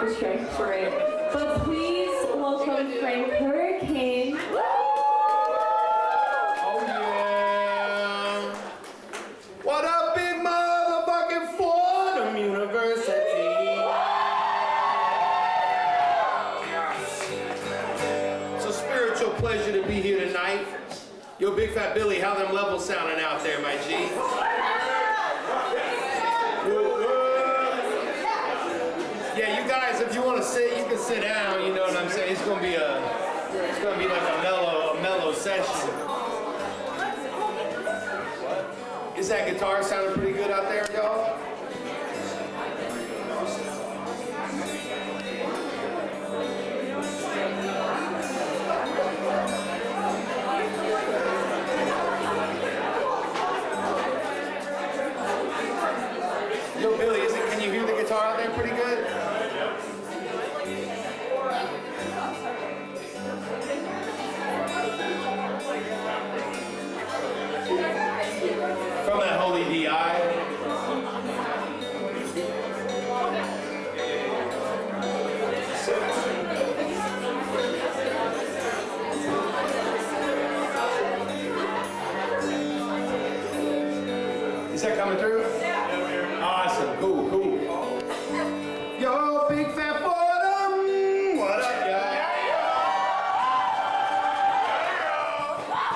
orchestra parade. But please welcome Frank Hurricane. Oh yeah. What up, big motherfucking Fordham University? It's a spiritual pleasure to be here tonight. Yo, Big Fat Billy, how them levels sounding out there, my G? Yeah, you guys, if you want to sit, you can sit down. You know what I'm saying? It's gonna be like a mellow session. Is that guitar sounding pretty good out there, y'all? Yo, Billy, can you hear the guitar out there pretty good? From that holy DI. Is that coming through? Awesome, cool. Yo, Big Fat Fordham, what up, y'all?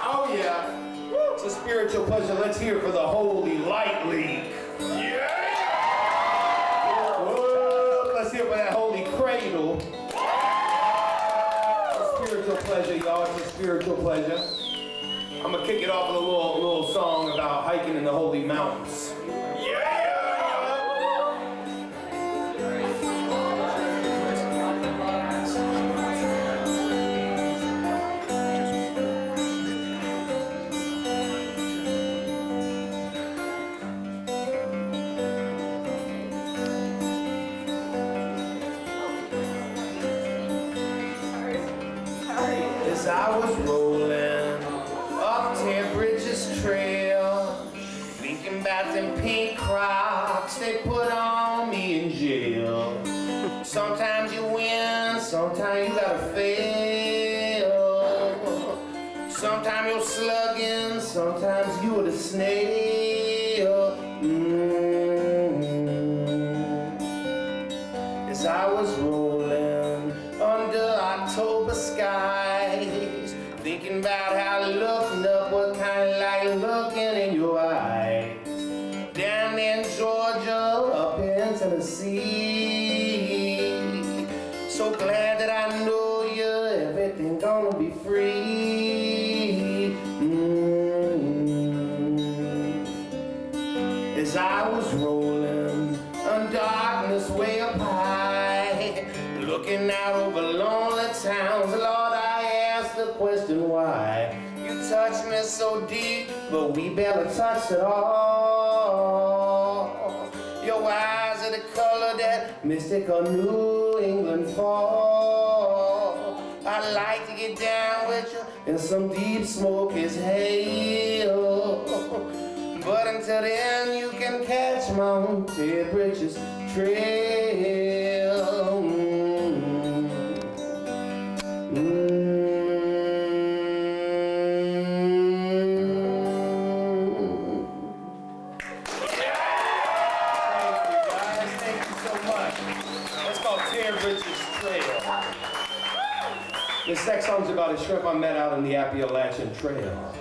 Oh yeah, it's a spiritual pleasure. Let's hear for the Holy Light League. Yeah! Whoa, let's hear for that Holy Cradle. It's a spiritual pleasure, y'all. It's a spiritual pleasure. I'm gonna kick it off with a little song about hiking in the holy mountains. As I was rolling up Ted Bridges Trail, thinking about them pink Crocs they put on me in jail. Sometimes you win, sometimes you gotta fail. Sometimes you're slugging, sometimes you are the snail. As I was rolling under October skies, thinking about how looking up what kind of light looking in your eyes. Down in Georgia, up in Tennessee, so glad that I know you, everything gonna be free. As I was rolling on darkness way up high, looking out over lonely towns, Lord, I asked the question why. You touched me so deep, but we barely touched at all. Your eyes are the color that mystical New England fall. I'd like to get down with you in some deep smoke is hail. But until then, you can catch me on Ted Bridges Trail. This next song's about a shrimp I met out on the Appalachian Trail.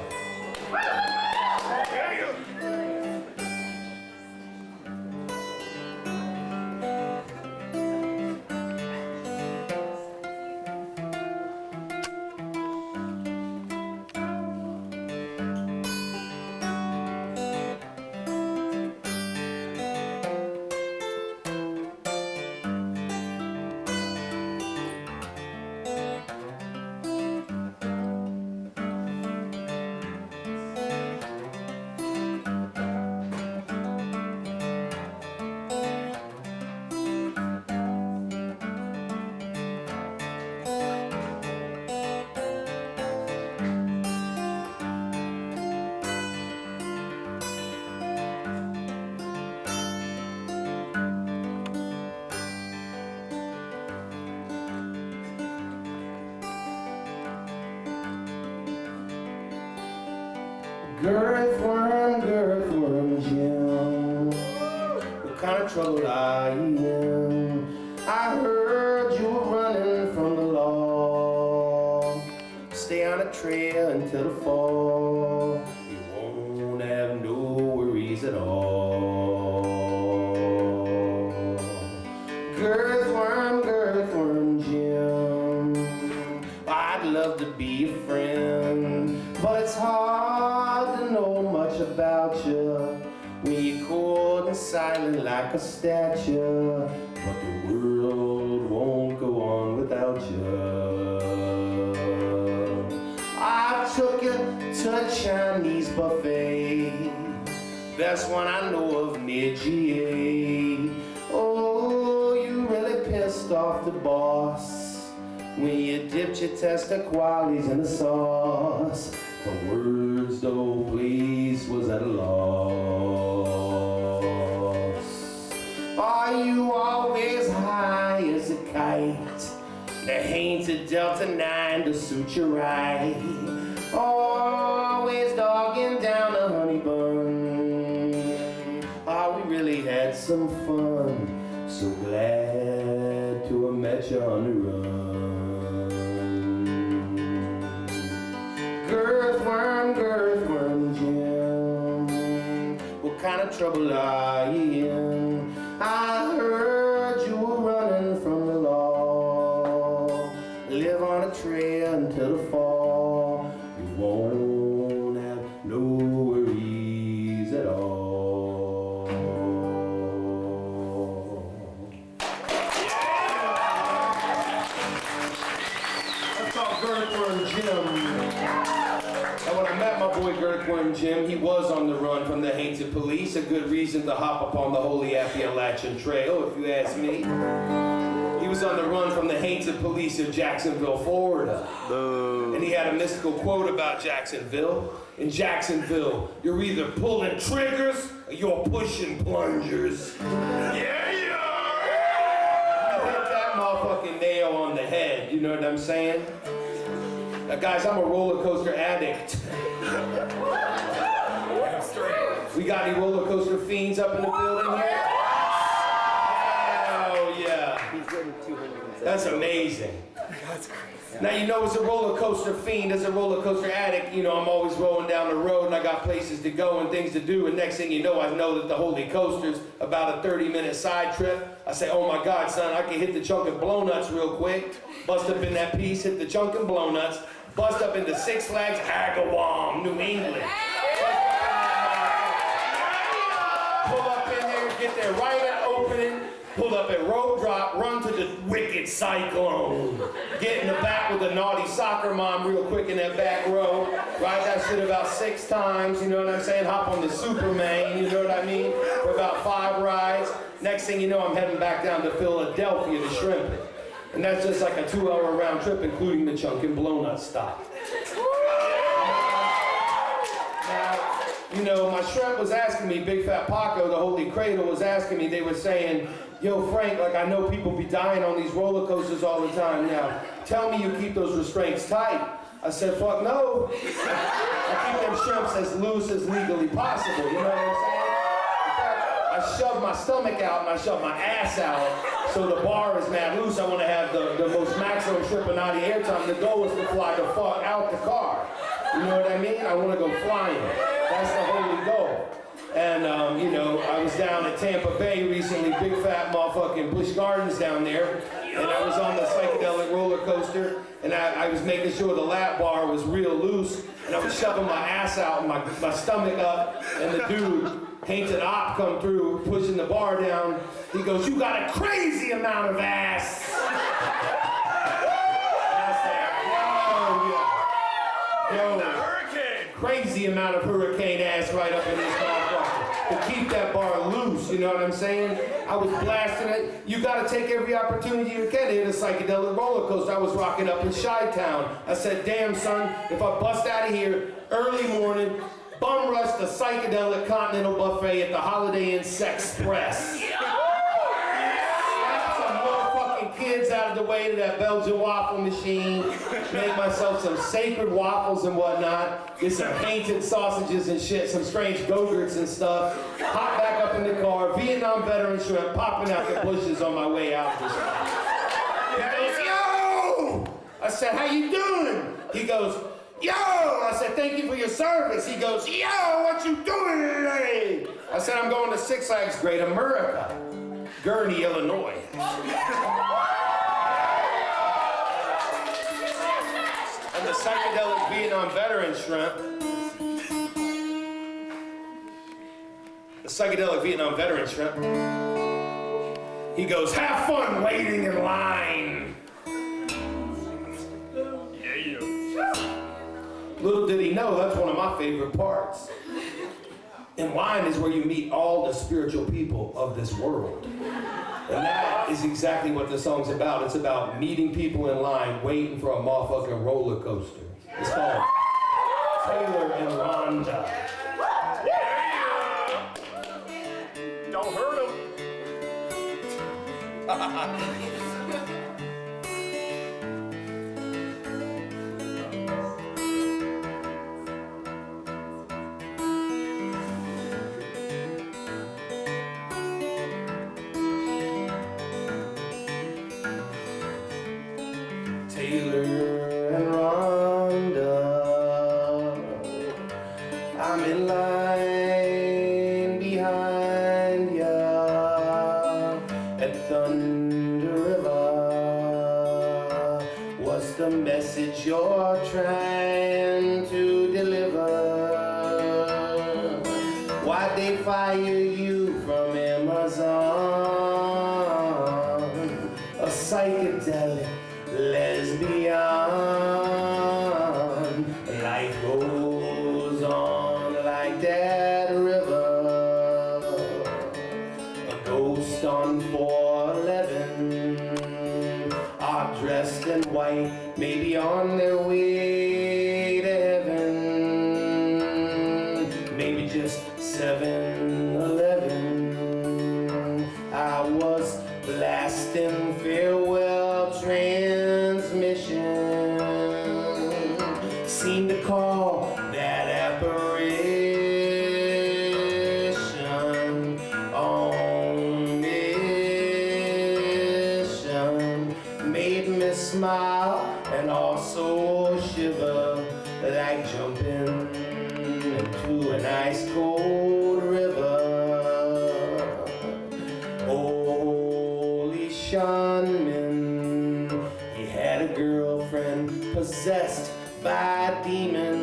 Girthworm Jim, what kind of trouble are you in? I heard you were running from the law. Stay on the trail until the fall. You won't have no worries at all. Girthworm Jim, I'd love to be a friend, but it's hard to know much about you when you're cold and silent like a statue. But the world won't go on without you. I took you to a Chinese buffet, best one I know of near GA. Oh, you really pissed off the boss when you dipped your testicuales in the sauce. For words, though, please, was at a loss. Are you always high as a kite? The Hainted Delta 9 to suit you right. Always dogging down a honey bun. Ah, we really had some fun. So glad to have met you on the run. Girthworm Jim, what kind of trouble are you in? I heard you were running from the law. Live on a trail until the fall. You won't have no worries at all. That's called Girthworm Jim. And when I met my boy Girthworm Jim, he was on the run from the Hainted Police. A good reason to hop upon the Holy Appalachian Trail, if you ask me. He was on the run from the Hainted Police of Jacksonville, Florida. And he had a mystical quote about Jacksonville. In Jacksonville, you're either pulling triggers or you're pushing plungers. Yeah, you are! Hit that motherfucking nail on the head, you know what I'm saying? Now, guys, I'm a roller coaster addict. We got any roller coaster fiends up in the building here? Oh, yeah. That's amazing. That's crazy. Now, you know, as a roller coaster fiend, as a roller coaster addict, you know, I'm always rolling down the road and I got places to go and things to do. And next thing you know, I know that the Holy Coaster's about a 30-minute side trip. I say, oh my God, son, I can hit the Chunk and Blow Nuts real quick. Bust up in that piece, hit the Chunk and Blow Nuts. Bust up into Six Flags, Agawam, New England. Pull up in there, get there right at opening. Pull up at road drop, run to the wicked Cyclone. Get in the back with the naughty soccer mom real quick in that back row. Ride that shit about 6 times, you know what I'm saying? Hop on the Superman, you know what I mean? For about 5 rides. Next thing you know, I'm heading back down to Philadelphia to shrimp it. And that's just like a 2-hour round trip, including the Chunk and Blow Nut stop. Now, you know, my shrimp was asking me, Big Fat Paco, the Holy Cradle, was asking me, they were saying, yo, Frank, like I know people be dying on these roller coasters all the time now. Tell me you keep those restraints tight. I said, fuck no. I keep them shrimps as loose as legally possible, you know what I'm saying? I shove my stomach out and I shove my ass out so the bar is mad loose. I want to have the most maximum Shrimpanati airtime. The goal is to fly the fuck out the car. You know what I mean? I want to go flying. That's the holy goal. And, you know, I was down at Tampa Bay recently, big fat motherfucking Busch Gardens down there. And I was on the psychedelic roller coaster and I was making sure the lap bar was real loose. And I was shoving my ass out and my stomach up. And the dude, Hainted Op, come through, pushing the bar down. He goes, you got a crazy amount of ass. Yo, crazy amount of hurricane ass right up in this motherfucker. To keep that bar loose, you know what I'm saying? I was blasting it. You gotta take every opportunity you can to hit a psychedelic roller coaster. I was rocking up in Chi-Town. I said, damn son, if I bust out of here early morning, bum rush the psychedelic continental buffet at the Holiday Inn Sex Press. Slap some motherfucking kids out of the way to that Belgian waffle machine, make myself some sacred waffles and whatnot, get some painted sausages and shit, some strange go-gurts and stuff, hop back up in the car, Vietnam veteran shrimp popping out the bushes on my way out. He goes, yo! I said, how you doing? He goes, yo! I said, thank you for your service. He goes, yo, what you doing today? I said, I'm going to Six Flags Great America, Gurney, Illinois. And the psychedelic Vietnam veteran shrimp, he goes, have fun waiting in line. Little did he know, that's one of my favorite parts. And line is where you meet all the spiritual people of this world. And that is exactly what the song's about. It's about meeting people in line, waiting for a motherfucking roller coaster. It's called Taylor and Rhonda. Don't hurt him. Taylor and Rhonda, I'm in line behind ya at Thunder River. What's the message you're trying to deliver? Why'd they fire you from Amazon? A psychedelic lesbian. Life goes on like that river. A ghost on 411 are dressed in white, maybe on their way to heaven. Maybe just 7-Eleven. I was blasting farewell transmission, seemed to call that apparition on mission. Made me smile and also shiver, like jumping into an ice cold river. Shunman, he had a girlfriend possessed by a demon.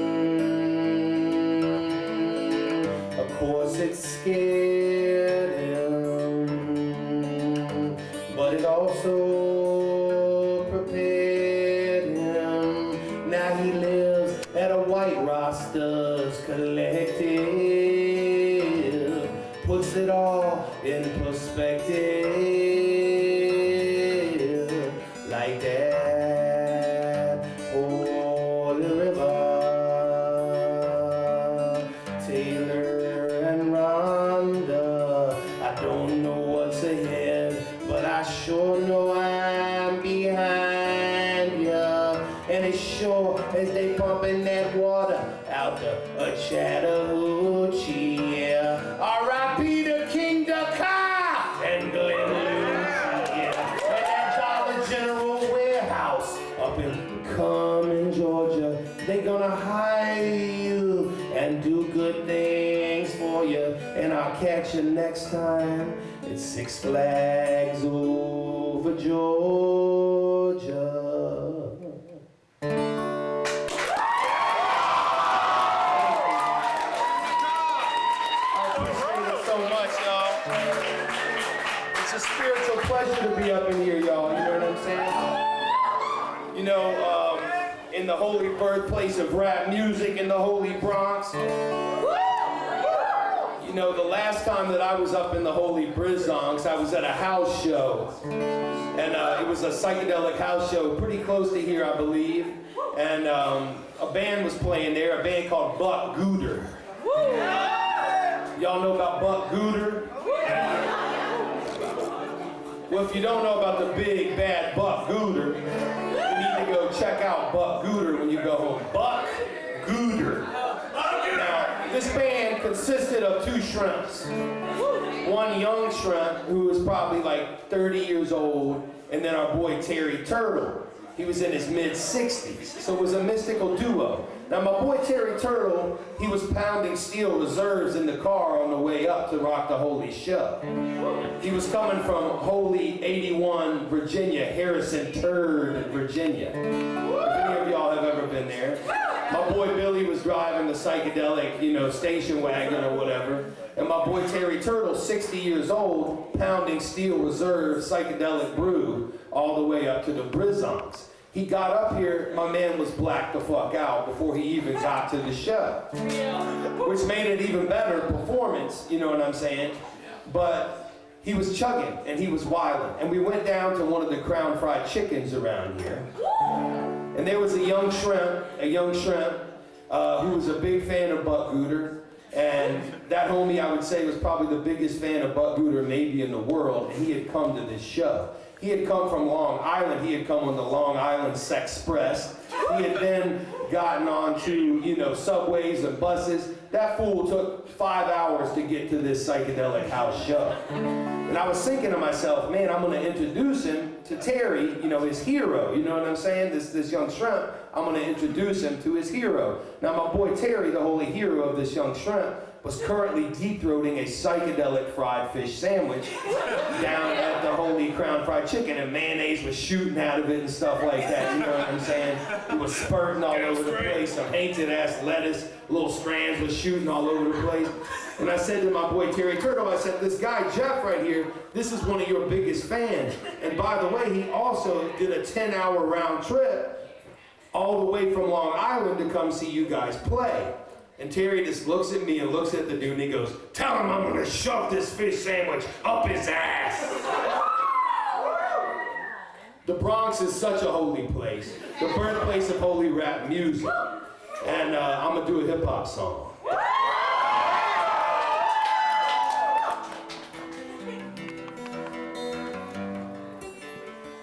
Of course it scared him, but it also prepared him. Now he lives at a White Rosters collective, puts it all in perspective. Like that holy river. Taylor and Rhonda, I don't know what's ahead, but I sure know I'm behind ya. And as sure as they pumping that water out the Chattahoochee, yeah. R.I.P. to King Dakar and Glenn Lewis, yeah. And that Dollar General warehouse up in Cumming, Georgia. They gonna hire you and do good things for you. And I'll catch you next time at Six Flags over Georgia. It's a spiritual pleasure to be up in here, y'all. You know what I'm saying? You know, in the holy birthplace of rap music in the holy Bronx. You know, the last time that I was up in the holy Brizonx, I was at a house show. And it was a psychedelic house show pretty close to here, I believe. And a band was playing there, a band called Buck Gooder. Y'all know about Buck Gooder? Well, if you don't know about the big bad Buck Gooder, you need to go check out Buck Gooder when you go home. Buck Gooder. Now, this band consisted of two shrimps. One young shrimp who was probably like 30 years old, and then our boy Terry Turtle. He was in his mid-60s, so it was a mystical duo. Now my boy Terry Turtle, he was pounding steel reserves in the car on the way up to rock the Holy Show. He was coming from Holy 81, Virginia, Harrison Turd, Virginia. If any of y'all have ever been there. My boy Billy was driving the psychedelic, station wagon or whatever. And my boy Terry Turtle, 60 years old, pounding steel reserve psychedelic brew all the way up to the Brizons. He got up here, my man was blacked the fuck out before he even got to the show. Which made it even better performance, you know what I'm saying? But he was chugging and he was wilding. And we went down to one of the Crown Fried Chickens around here. And there was a young shrimp who was a big fan of Buck Gooder. And that homie, I would say, was probably the biggest fan of Buck Gooder maybe in the world, and he had come to this show. He had come from Long Island. He had come on the Long Island Sexpress. He had then gotten onto, subways and buses. That fool took 5 hours to get to this psychedelic house show. And I was thinking to myself, man, I'm going to introduce him to Terry, his hero. You know what I'm saying? This young shrimp, I'm going to introduce him to his hero. Now, my boy Terry, the holy hero of this young shrimp, was currently deep-throating a psychedelic fried fish sandwich down at the Holy Crown Fried Chicken, and mayonnaise was shooting out of it and stuff like that, you know what I'm saying? It was spurting all over the place, some hated-ass lettuce, little strands was shooting all over the place. And I said to my boy Terry Turtle, I said, this guy Jeff right here, this is one of your biggest fans. And by the way, he also did a 10-hour round trip all the way from Long Island to come see you guys play. And Terry just looks at me and looks at the dude and he goes, tell him I'm gonna shove this fish sandwich up his ass. The Bronx is such a holy place, the birthplace of holy rap music. And I'm gonna do a hip hop song.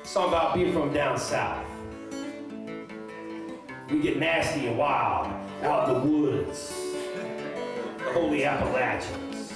Song about being from down south. We get nasty and wild out in the woods, the holy Appalachians.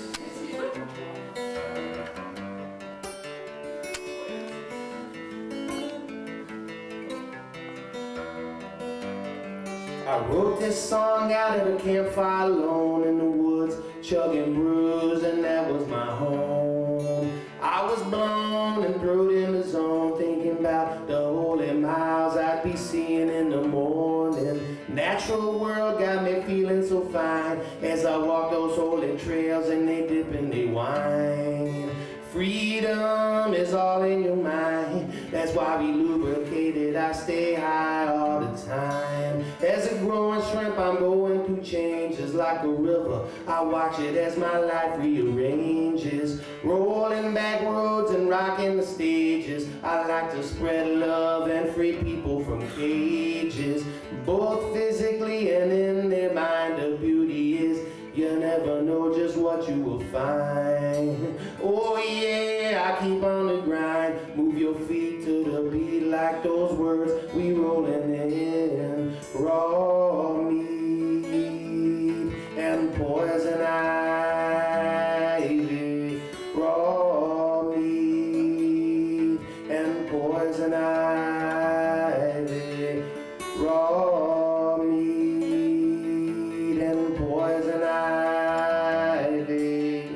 I wrote this song out at a campfire alone in the woods, chugging brews, and that was my home. I was blown and thrown in the zone, thinking about the holy miles I'd be seeing in the morning. Natural world got me feeling so fine as I walk those holy trails and they dip and they wine. Freedom is all in your mind. That's why we lubricated. I stay high all the time. As a growing shrimp, I'm going through changes like a river. I watch it as my life rearranges. Rolling back roads and rocking the stages. I like to spread love and free people from cages. Both physically and in their mind. The beauty is you never know just what you will find. Oh yeah, I keep on the grind. Move your feet to the beat like those words we rolling in. Raw meat and poison ivy. Raw meat and poison ivy. Raw meat and poison ivy.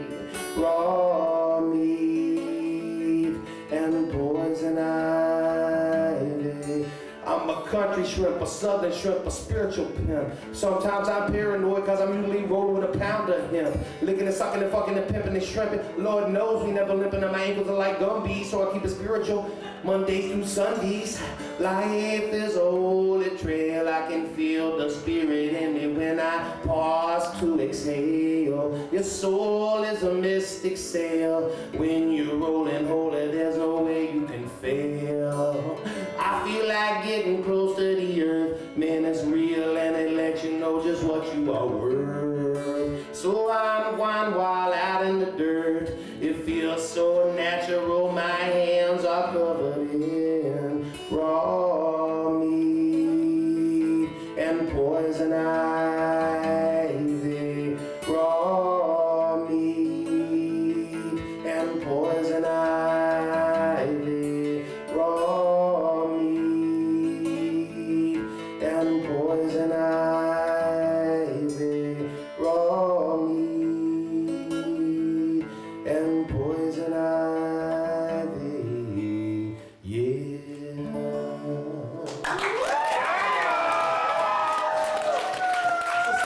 Raw meat and poison ivy. I'm a country shrimp, a southern shrimp, a spiritual pimp. Sometimes I'm paranoid cause I'm usually rolling with a pound of hemp. Licking and sucking and fucking and pimping and shrimping. Lord knows we never limping and my ankles are like Gumby, so I keep it spiritual Mondays through Sundays. Life is a holy trail, I can feel the spirit in me when I pause to exhale. Your soul is a mystic sail. When you're rolling holy, there's no way you can fail. I feel like getting close to the earth. Man, it's real and it lets you know just what you are worth. So I'm one while out in the dirt. It feels so natural, my hands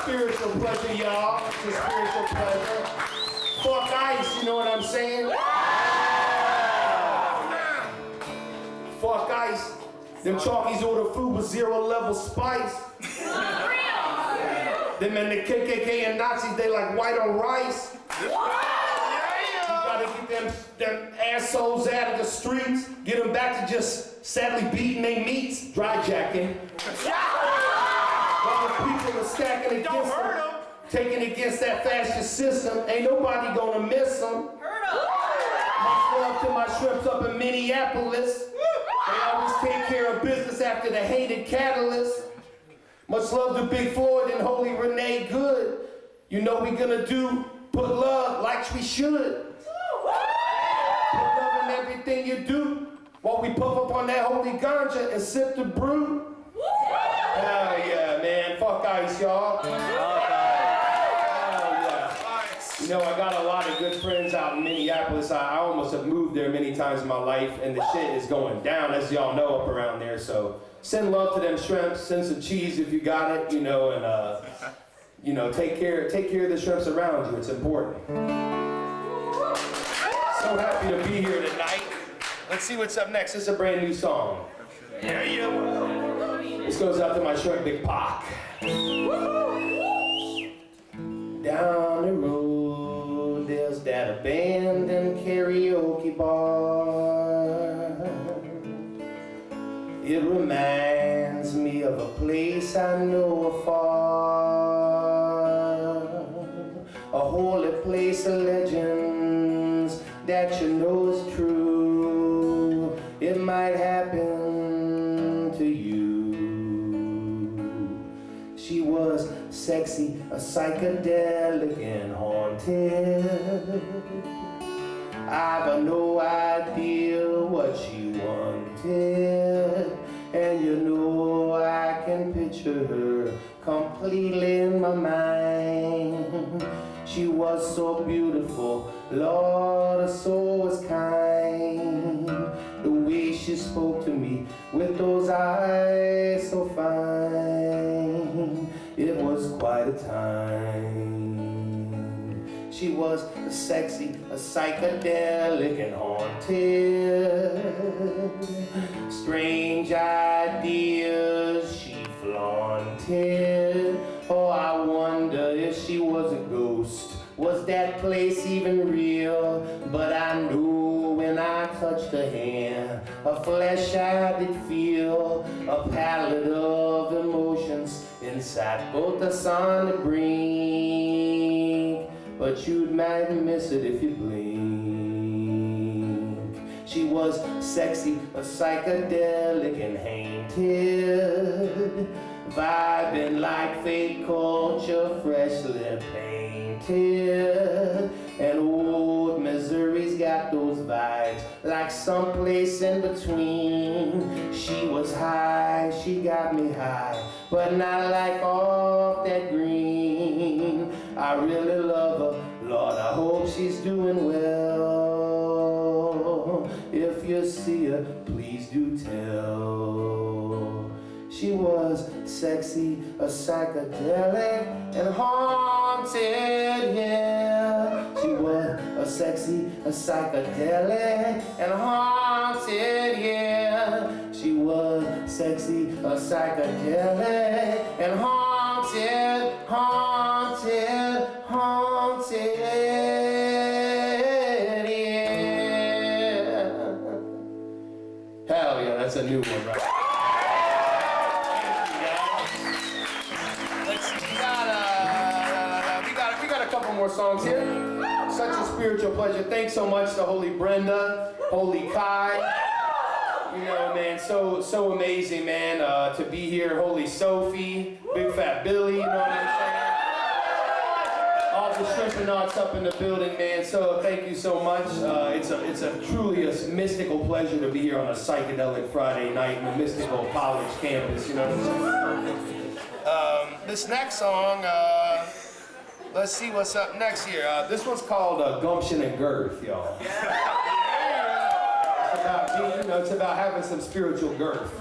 spiritual pleasure, y'all. It's a spiritual pleasure. Fuck ice, you know what I'm saying? Fuck ice. Them chalkies order food with 0 level spice. Them and the KKK and Nazis, they like white on rice. You gotta get them assholes out of the streets, get them back to just sadly beating their meats, dry jacking. While the people are stacking against them, taking against that fascist system, ain't nobody gonna miss them. Much love to my shrimps up in Minneapolis. They always take care of business after the hated catalyst. Much love to Big Floyd and Holy Renee Good. You know we gonna do, put love like we should. Put love in everything you do while we puff up on that holy ganja and sip the brew. Hell yeah, man. Fuck ice, y'all. Hell yeah. You know, I got a lot of good friends out in Minneapolis. I almost have moved there many times in my life, and the shit is going down, as y'all know, up around there. So send love to them shrimps, send some cheese if you got it, you know, and you know, take care of the shrimps around you. It's important. So happy to be here tonight. Let's see what's up next. This is a brand new song. Yeah. This goes out to my shrimp Big Pac. Down the road, there's that abandoned karaoke bar. It reminds me of a place I know afar, a holy place of legends that you know is true. It might happen to you. She was sexy, a psychedelic and haunted. I've no idea what she wanted, and you know I can picture her completely in my mind. She was so beautiful, Lord, her soul was kind. The way she spoke to me with those eyes so fine, it was quite a time. She was sexy, a psychedelic and haunted. Strange ideas she flaunted. Oh, I wonder if she was a ghost. Was that place even real? But I knew when I touched her hand, her flesh I did feel, a palette of emotions inside both us on the brink. But you might miss it if you blink. She was sexy, a psychedelic and haunted, vibing like fake culture, freshly painted. And old Missouri's got those vibes, like someplace in between. She was high, she got me high, but not like off that green. I really love her, Lord, I hope she's doing well. If you see her, please do tell. She was sexy, a psychedelic and haunted, yeah. She was a sexy, a psychedelic and haunted, yeah. She was sexy, a psychedelic and haunted, haunted, haunted, yeah. Hell yeah, that's a new one, right? We got a couple more songs here. Such a spiritual pleasure. Thanks so much to Holy Brenda, Holy Kai. You know, man, so amazing, man, to be here. Holy Sophie, Big Fat Billy, you know what I'm saying? All the shrimpinauts up in the building, man. So thank you so much. It's a truly a mystical pleasure to be here on a psychedelic Friday night in the mystical college campus. You know what I'm saying? This next song, let's see what's up next here. This one's called Gumption and Girth, y'all. It's about having some spiritual girth.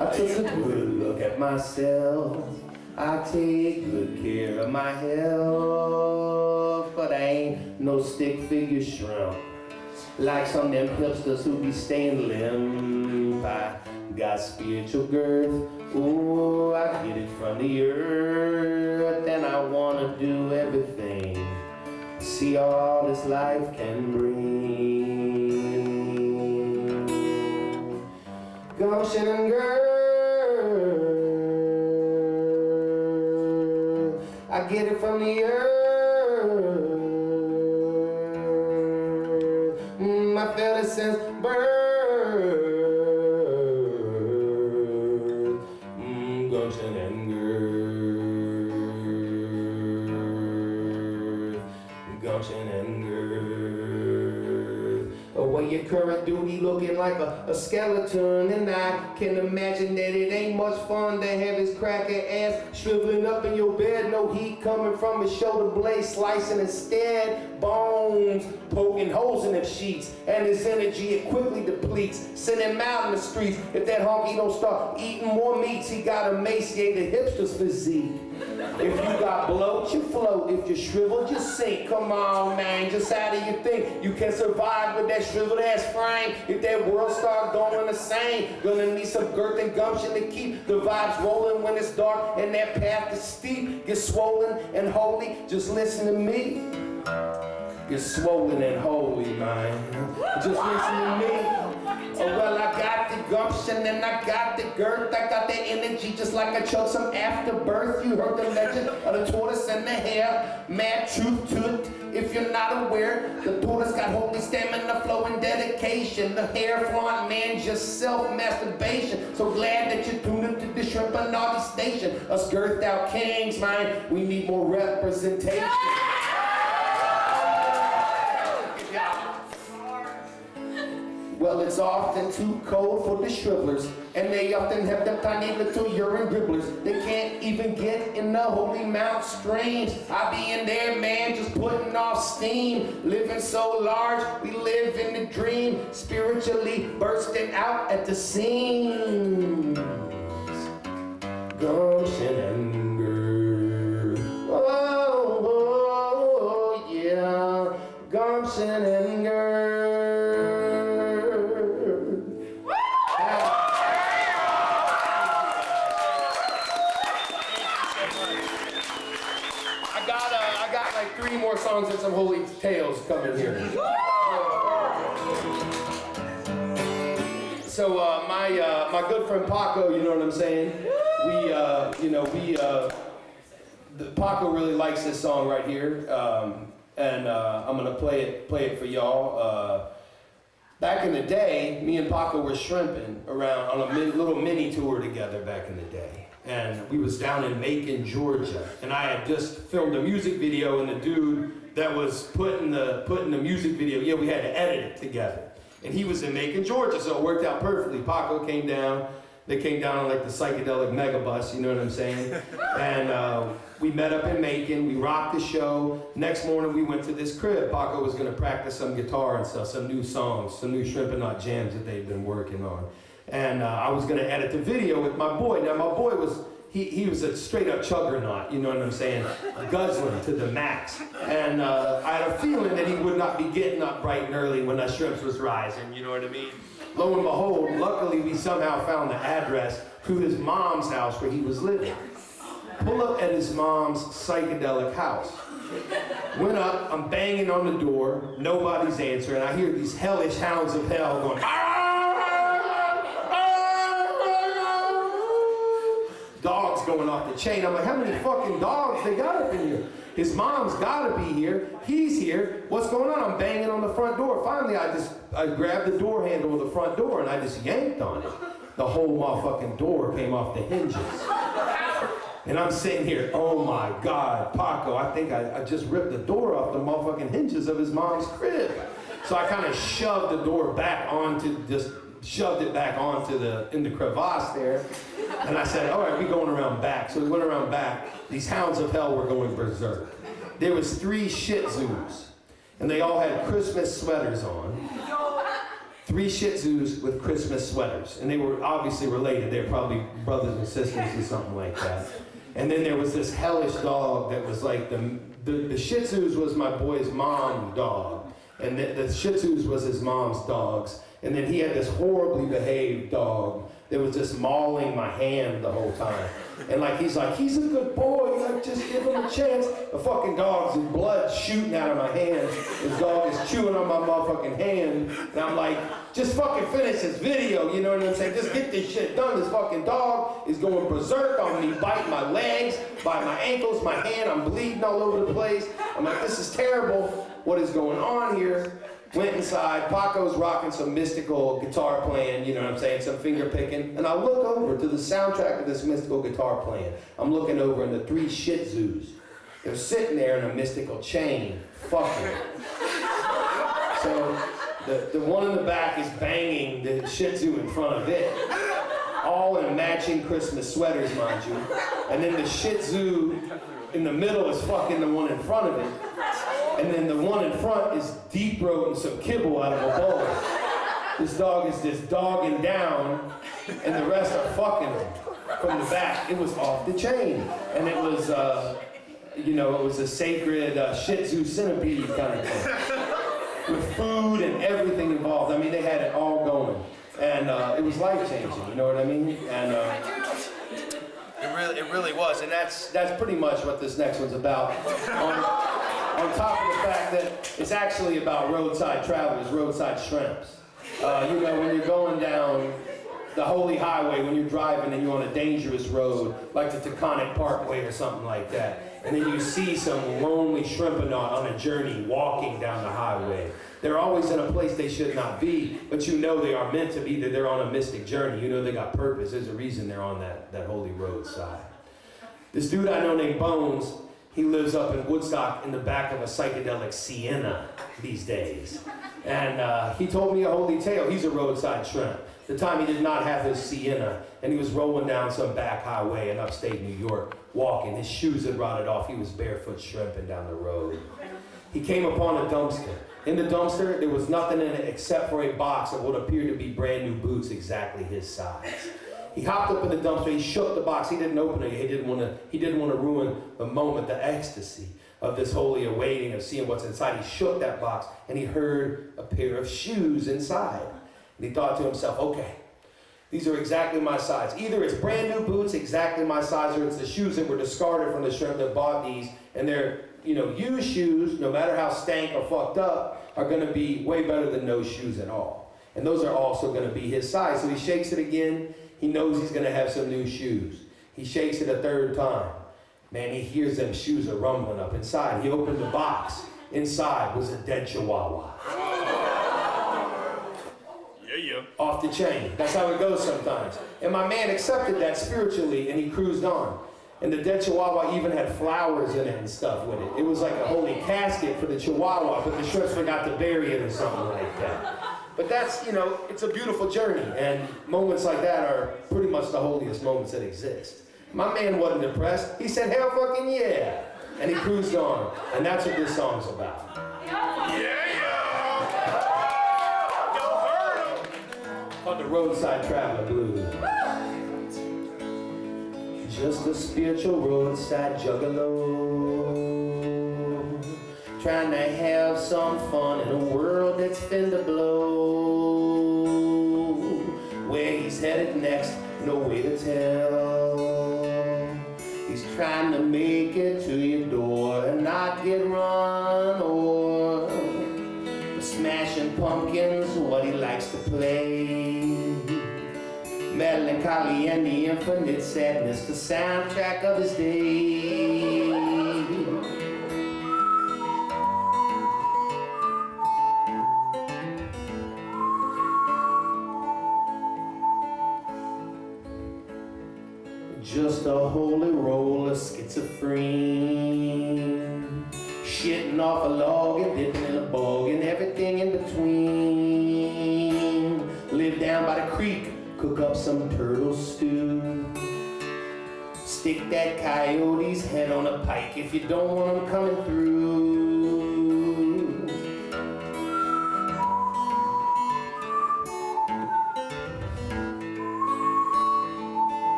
I took a good look at myself. I take good care of my health, but I ain't no stick figure shrimp. Like some of them hipsters who be staying limp. I got spiritual girth. Ooh, I get it from the earth, and I wanna do everything. See all this life can bring. Gumption and girth, I get it from the earth. I felt it since birth. Gumption and girth, gumption and girth. Away your current duty looking like a skeleton, and I can imagine that it ain't much fun to have his cracker ass shriveling up in your bed. No heat coming from his shoulder blade, slicing instead bones, poking holes in them sheets, and his energy it quickly depletes. Send him out in the streets. If that honky don't start eating more meats, he got emaciated hipster's physique. If you got bloat, you float. If you shriveled, you sink. Come on, man, just how do you think you can survive with that shriveled ass frame? If that world start going the same, gonna need some girth and gumption to keep the vibes rolling when it's dark and that path is steep. Get swollen and holy, just listen to me. Get swollen and holy, man. Just listen to me. Oh, well, I got the gumption and I got the girth. I got the energy just like I chose some afterbirth. You heard the legend of the tortoise and the hare. Mad truth to it. If you're not aware, the tortoise got holy stamina, flow, and dedication. The hare flaunt man just self-masturbation. So glad that you tuned into the shrimp and naughty station. Us girthed out kings, man. We need more representation. Well, it's often too cold for the shrivelers, and they often have them tiny little urine dribblers. They can't even get in the holy mount streams. I be in there, man, just putting off steam. Living so large, we live in the dream. Spiritually bursting out at the seams. Gumption and girth. Oh, yeah. Gumption and girth. I got like 3 more songs and some holy tales coming here. So my good friend Paco, you know what I'm saying? Paco really likes this song right here, and I'm gonna play it for y'all. Back in the day, me and Paco were shrimping around on a little mini tour together back in the day. And we was down in Macon, Georgia. And I had just filmed a music video, and the dude that was putting the music video, we had to edit it together. And he was in Macon, Georgia, so it worked out perfectly. Paco came down. They came down on like the psychedelic megabus, you know what I'm saying? And we met up in Macon, we rocked the show. Next morning we went to this crib. Paco was gonna practice some guitar and stuff, some new songs, some new Shrimp and Knot jams that they'd been working on. And I was gonna edit the video with my boy. Now my boy was, he was a straight up chuggernaut, you know what I'm saying? Guzzling to the max. And I had a feeling that he would not be getting up bright and early when the shrimps was rising, you know what I mean? Lo and behold, luckily we somehow found the address to his mom's house where he was living. Pull up at his mom's psychedelic house. Went up, I'm banging on the door, nobody's answering. I hear these hellish hounds of hell going, dogs going off the chain. I'm like, how many fucking dogs they got up in here? His mom's gotta be here. He's here. What's going on? I'm banging on the front door. Finally, I grabbed the door handle of the front door and I just yanked on it. The whole motherfucking door came off the hinges. And I'm sitting here, oh my God, Paco, I think I just ripped the door off the motherfucking hinges of his mom's crib. So I kind of shoved the door back onto, shoved it back onto in the crevasse there. And I said, all right, we're going around back. So we went around back. These hounds of hell were going berserk. There was 3 Shih Tzus, and they all had Christmas sweaters on. 3 Shih Tzus with Christmas sweaters. And they were obviously related. They were probably brothers and sisters or something like that. And then there was this hellish dog that was like the Shih Tzus was my boy's mom's dog. And the Shih Tzus was his mom's dogs. And then he had this horribly behaved dog that was just mauling my hand the whole time. And like, he's a good boy, like, just give him a chance. The fucking dog's blood shooting out of my hand. His dog is chewing on my motherfucking hand. And I'm like, just fucking finish this video, you know what I'm saying? Just get this shit done. This fucking dog is going berserk on me, biting my legs, biting my ankles, my hand. I'm bleeding all over the place. I'm like, this is terrible. What is going on here? Went inside, Paco's rocking some mystical guitar playing, you know what I'm saying, some finger picking, and I look over to the soundtrack of this mystical guitar playing. I'm looking over and the 3 Shih Tzus, they're sitting there in a mystical chain, fucking. So the one in the back is banging the Shih Tzu in front of it, all in matching Christmas sweaters, mind you. And then the Shih Tzu in the middle is fucking the one in front of it. And then the one in front is deep-throating some kibble out of a bowl. This dog is just dogging down, and the rest are fucking him from the back. It was off the chain. And it was, you know, it was a sacred Shih Tzu centipede kind of thing. With food and everything involved. I mean, they had it all going. And it was life-changing, you know what I mean? And it really was. And that's pretty much what this next one's about. On top of the fact that it's actually about roadside travelers, roadside shrimps. You know, when you're going down the Holy Highway, when you're driving and you're on a dangerous road, like the Taconic Parkway or something like that, and then you see some lonely shrimponaut on a journey walking down the highway. They're always in a place they should not be, but you know they are meant to be, that they're on a mystic journey. You know they got purpose. There's a reason they're on that holy roadside. This dude I know named Bones, he lives up in Woodstock in the back of a psychedelic Sienna these days. And he told me a holy tale. He's a roadside shrimp. The time he did not have his Sienna, and he was rolling down some back highway in upstate New York, walking. His shoes had rotted off. He was barefoot shrimping down the road. He came upon a dumpster. In the dumpster, there was nothing in it except for a box of what appeared to be brand new boots exactly his size. He hopped up in the dumpster, he shook the box, he didn't open it, he didn't want to ruin the moment, the ecstasy of this holy awaiting of seeing what's inside. He shook that box and he heard a pair of shoes inside. And he thought to himself, okay, these are exactly my size. Either it's brand new boots exactly my size, or it's the shoes that were discarded from the shrimp that bought these, and they're, you know, used shoes, no matter how stank or fucked up, are gonna be way better than no shoes at all. And those are also gonna be his size. So he shakes it again. He knows he's gonna have some new shoes. He shakes it a third time. Man, he hears them shoes are rumbling up inside. He opened the box. Inside was a dead chihuahua. Yeah. Off the chain. That's how it goes sometimes. And my man accepted that spiritually and he cruised on. And the dead chihuahua even had flowers in it and stuff with it. It was like a holy casket for the chihuahua, but the shrimps forgot to bury it or something like that. But that's, you know, it's a beautiful journey, and moments like that are pretty much the holiest moments that exist. My man wasn't depressed. He said, hell fucking yeah. And he cruised on. And that's what this song's about. Called the Roadside Traveler Blues. Just a spiritual roadside juggalo, trying to have some fun in a world that's finna blow. Where he's headed next, no way to tell. He's trying to make it to your door and not get run over. Smashing pumpkins, what he likes to play. Melancholy and the infinite sadness, the soundtrack of his day. Just a holy roll of schizophrene, shitting off a log and dipping in a bog and everything in between. Live down by the creek, cook up some turtle stew. Stick that coyote's head on a pike if you don't want him coming through.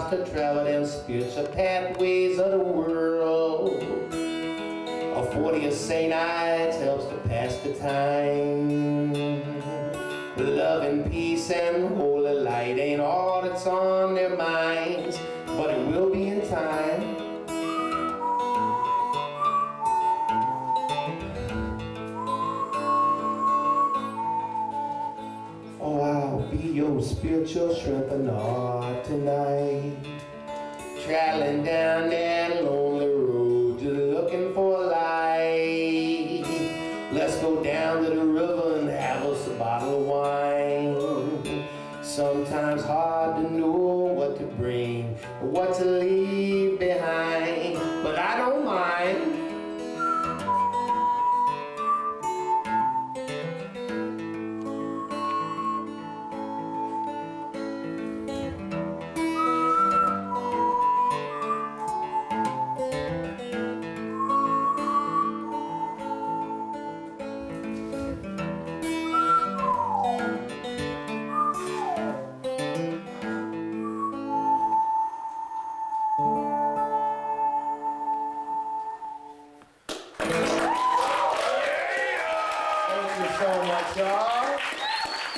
miles to travel them spiritual pathways of the world. A 40 St. Ides helps to pass the time. Love and peace and holy light ain't all that's on their minds, but it will be in time. Oh, I'll be your spiritual strength and heart tonight. Traveling down that lonely road, just looking for a light. Let's go down to the river and have us a bottle of wine. Sometimes hard to know what to bring, what to leave behind, but I don't mind.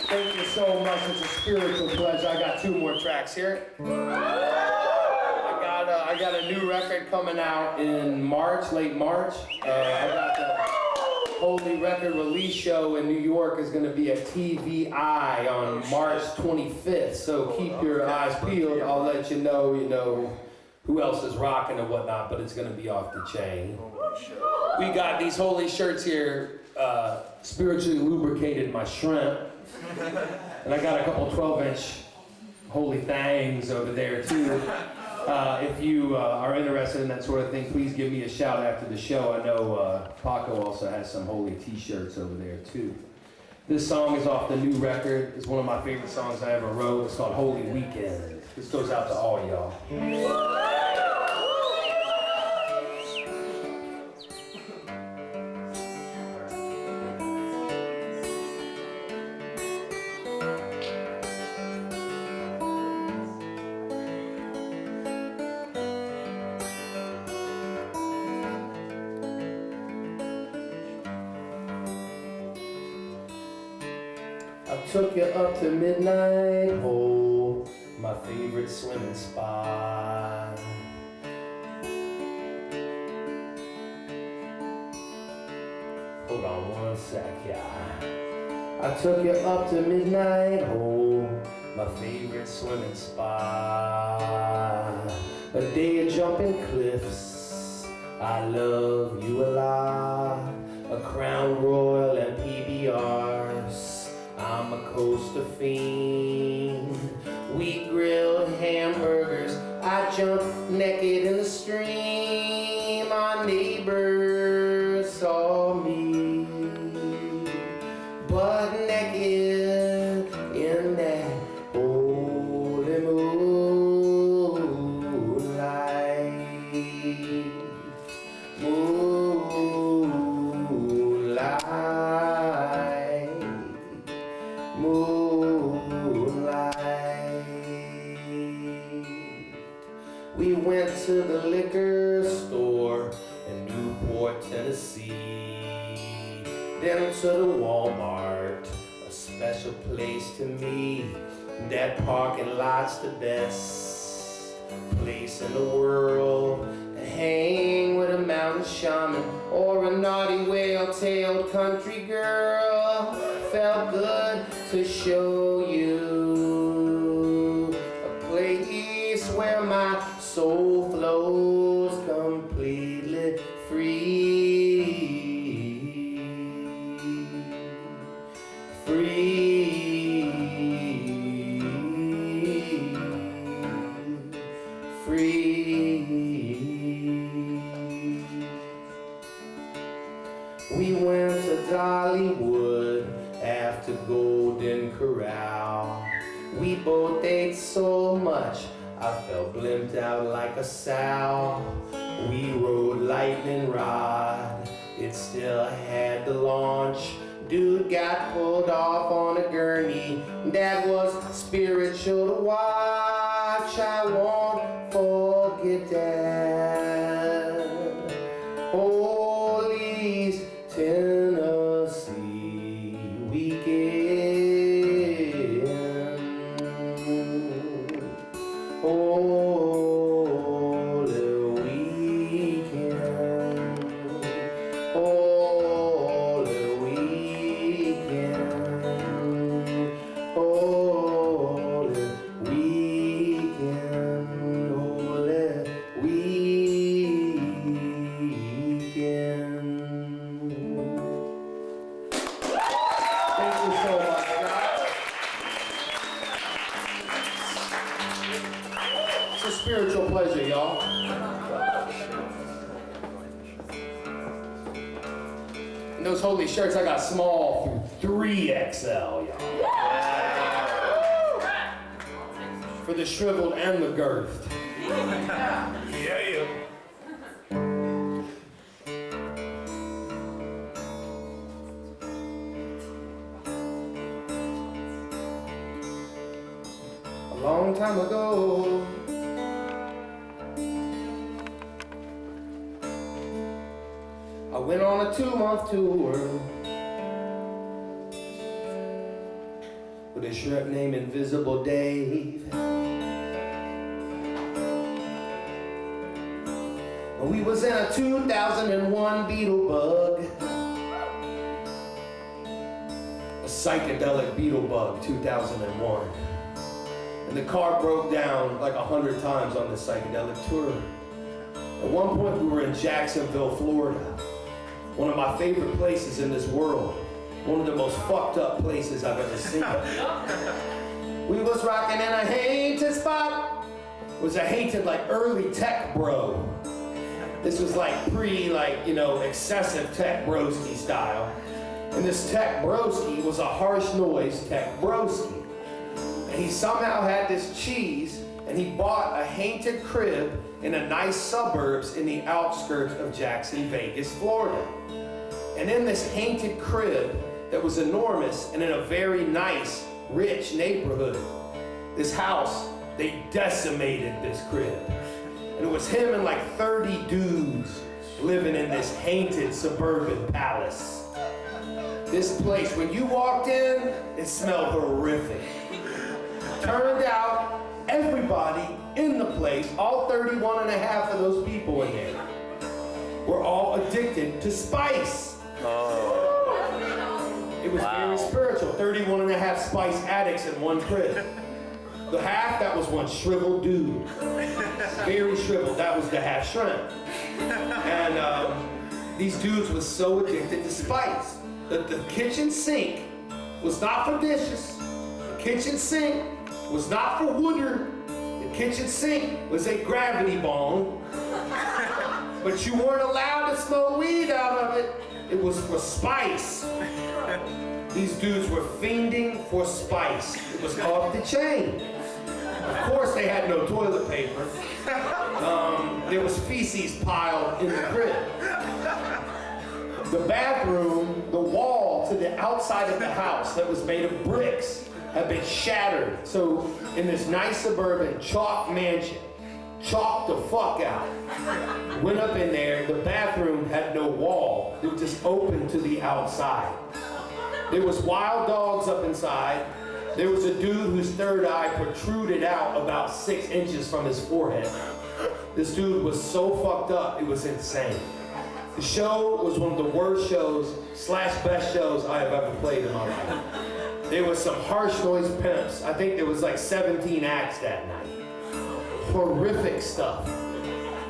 Thank you so much. It's a spiritual pleasure. I got 2 more tracks here. I got a new record coming out in March, late March. I got the Holy Record Release Show in New York is going to be at TVI on March 25th. So keep your eyes peeled. I'll let you know who else is rocking and whatnot, but it's going to be off the chain. We got these holy shirts here, spiritually lubricated my shrimp. And I got a couple 12-inch holy things over there too. If you are interested in that sort of thing, please give me a shout after the show. I know Paco also has some holy t-shirts over there too. This song is off the new record. It's one of my favorite songs I ever wrote. It's called Holy Weekend. This goes out to all y'all. I took you up to Midnight Hole, my favorite swimming spot. Hold on one sec, yeah. I took you up to Midnight Hole, my favorite swimming spot. A day of jumping cliffs, I love you a lot. A Crown Royal and PBRs, I'm a coaster fiend. We grilled hamburgers, I jumped naked in the stream. My neighbors saw me butt naked in that holy moonlight. Moonlight. We went to the liquor store in Newport, Tennessee. Then to the Walmart, a special place to me. That parking lot's the best place in the world to hang with a mountain shaman or a naughty whale-tailed country girl. Felt good to show you a place where my soul flows completely free. Free. We went to Dollywood after Golden Corral. We both ate so much, I felt blimped out like a sow. We rode lightning rod, it still had the launch. Dude got pulled off on a gurney, that was spiritual to watch. I won't And those holy shirts, I got small through 3XL, y'all. For the shriveled and the girthed. Yeah. A long time ago, I went on a 2-month tour with a shrimp named Invisible Dave. We was in a 2001 Beetle Bug, a psychedelic Beetle Bug, 2001. And the car broke down like 100 times on this psychedelic tour. At one point we were in Jacksonville, Florida, one of my favorite places in this world, one of the most fucked up places I've ever seen. We was rocking in a haunted spot. It was a haunted, like early tech bro. This was like excessive tech broski style. And this tech broski was a harsh noise tech broski. And he somehow had this cheese, and he bought a haunted crib in a nice suburbs in the outskirts of Jackson, Vegas, Florida. And in this haunted crib that was enormous and in a very nice, rich neighborhood, this house, they decimated this crib. And it was him and like 30 dudes living in this haunted suburban palace. This place, when you walked in, it smelled horrific. Turned out, everybody in the place, all 31 and a half of those people in there, were all addicted to spice. It was very spiritual. 31 and a half spice addicts in one crib. The half, that was one shriveled dude. Very shriveled, that was the half shrimp. And these dudes were so addicted to spice that the kitchen sink was not for dishes. The kitchen sink was not for water. The kitchen sink was a gravity bong. But you weren't allowed to smoke weed out of it. It was for spice. These dudes were fiending for spice. It was off the chain. Of course, they had no toilet paper. There was feces piled in the crib. The bathroom, the wall to the outside of the house that was made of bricks had been shattered. So in this nice suburban chalk mansion, chalked the fuck out. Went up in there, the bathroom had no wall. It was just open to the outside. There was wild dogs up inside. There was a dude whose third eye protruded out about 6 inches from his forehead. This dude was so fucked up, it was insane. The show was one of the worst shows / best shows I have ever played in my life. There was some harsh noise pimps. I think there was like 17 acts that night. Horrific stuff.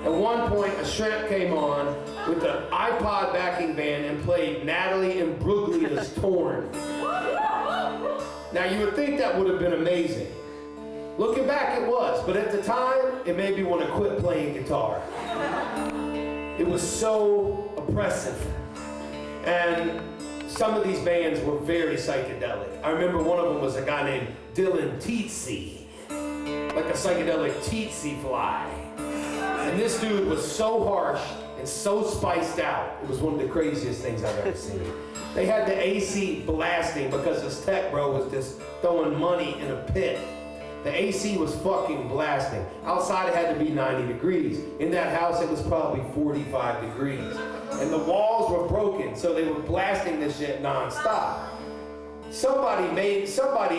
At one point, a shrimp came on with an iPod backing band and played Natalie Imbruglia's Torn. Now, you would think that would have been amazing. Looking back, it was, but at the time, it made me want to quit playing guitar. It was so oppressive. And some of these bands were very psychedelic. I remember one of them was a guy named Dylan Teetsy, like a psychedelic tsetse fly. And this dude was so harsh and so spiced out. It was one of the craziest things I've ever seen. They had the AC blasting because this tech bro was just throwing money in a pit. The AC was fucking blasting. Outside it had to be 90 degrees. In that house it was probably 45 degrees. And the walls were broken, so they were blasting this shit nonstop. Somebody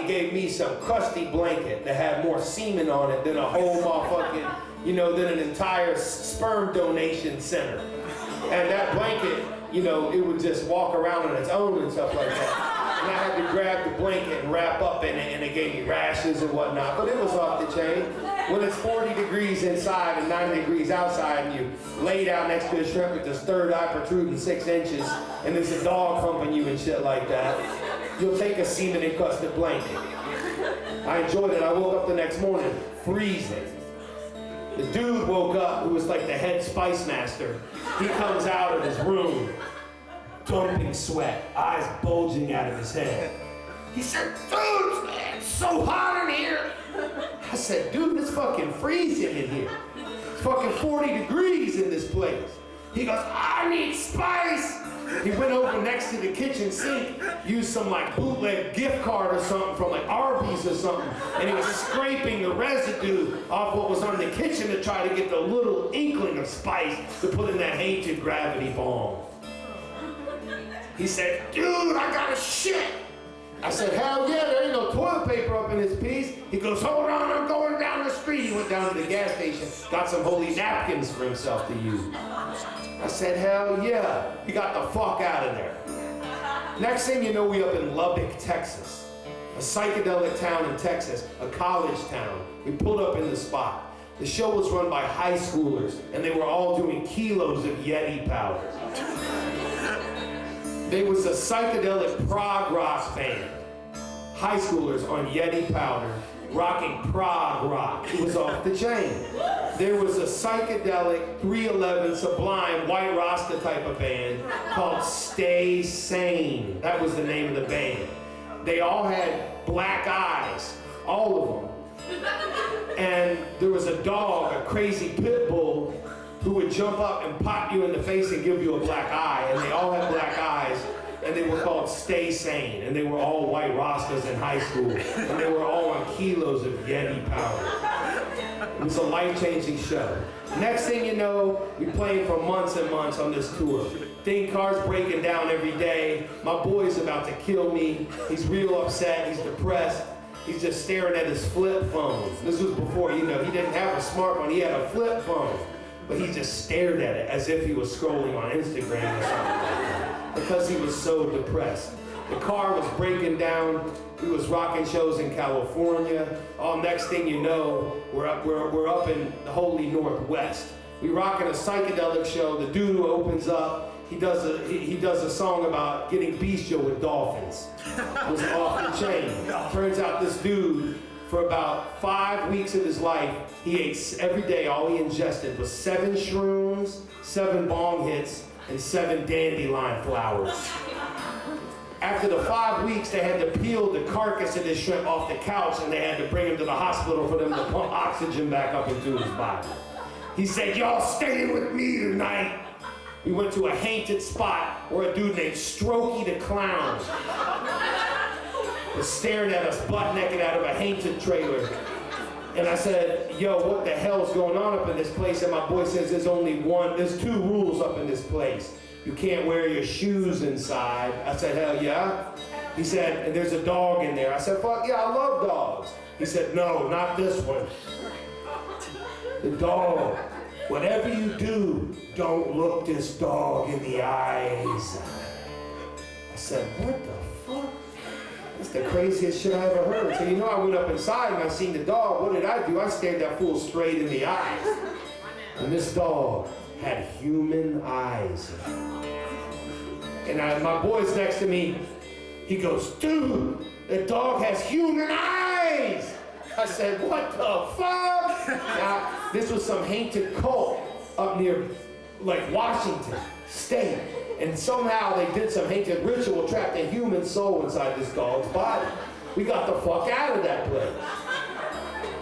gave me some crusty blanket that had more semen on it than a whole motherfucking, than an entire sperm donation center. And that blanket, it would just walk around on its own and stuff like that. And I had to grab the blanket and wrap up in it, and it gave me rashes and whatnot, but it was off the chain. When it's 40 degrees inside and 90 degrees outside, and you lay down next to a shrimp with this third eye protruding 6 inches, and there's a dog humping you and shit like that, you'll take a semen-encrusted blanket. I enjoyed it. I woke up the next morning freezing. The dude woke up, who was like the head spice master. He comes out of his room, dumping soaking sweat, eyes bulging out of his head. He said, dude, it's so hot in here. I said, dude, it's fucking freezing in here. It's fucking 40 degrees in this place. He goes, I need spice. He went over next to the kitchen sink, used some like bootleg gift card or something from like Arby's or something, and he was scraping the residue off what was on the kitchen to try to get the little inkling of spice to put in that hated gravity bomb. He said, dude, I got a shit. I said, hell yeah, there ain't no toilet paper up in this piece. He goes, hold on, I'm going down the street. He went down to the gas station, got some holy napkins for himself to use. I said, hell yeah. He got the fuck out of there. Next thing you know, we up in Lubbock, Texas. A psychedelic town in Texas, a college town. We pulled up in the spot. The show was run by high schoolers, and they were all doing kilos of Yeti powder. There was a psychedelic prog rock band. High schoolers on Yeti powder, rocking prog rock. It was off the chain. There was a psychedelic 311 Sublime White Rasta type of band called Stay Sane. That was the name of the band. They all had black eyes, all of them. And there was a dog, a crazy pit bull, who would jump up and pop you in the face and give you a black eye, and they all had black eyes, and they were called Stay Sane, and they were all white Rastas in high school, and they were all on kilos of Yeti powder. It was a life-changing show. Next thing you know, we played for months and months on this tour. Car's breaking down every day. My boy's about to kill me. He's real upset, he's depressed. He's just staring at his flip phone. This was before, he didn't have a smartphone, he had a flip phone. But he just stared at it as if he was scrolling on Instagram or something, because he was so depressed. The car was breaking down. We was rocking shows in California. Next thing you know, we're up in the holy Northwest. We rocking a psychedelic show. The dude who opens up, he does a song about getting bestial with dolphins. It was off the chain. Turns out this dude, for about 5 weeks of his life, he ate every day. All he ingested was 7 shrooms, 7 bong hits, and 7 dandelion flowers. After the 5 weeks, they had to peel the carcass of this shrimp off the couch, and they had to bring him to the hospital for them to pump oxygen back up into his body. He said, y'all staying with me tonight. We went to a haunted spot where a dude named Strokey the Clown was staring at us butt naked out of a haunted trailer. And I said, yo, what the hell's going on up in this place? And my boy says, there's 2 rules up in this place. You can't wear your shoes inside. I said, hell yeah. He said, and there's a dog in there. I said, fuck yeah, I love dogs. He said, no, not this one. The dog, whatever you do, don't look this dog in the eyes. I said, what the fuck? That's the craziest shit I ever heard. So I went up inside and I seen the dog. What did I do? I stared that fool straight in the eyes. And this dog had human eyes. And my boy's next to me. He goes, dude, the dog has human eyes. I said, what the fuck? Now, this was some haunted cult up near, like, Washington State. And somehow they did some haunted ritual, trapped a human soul inside this dog's body. We got the fuck out of that place.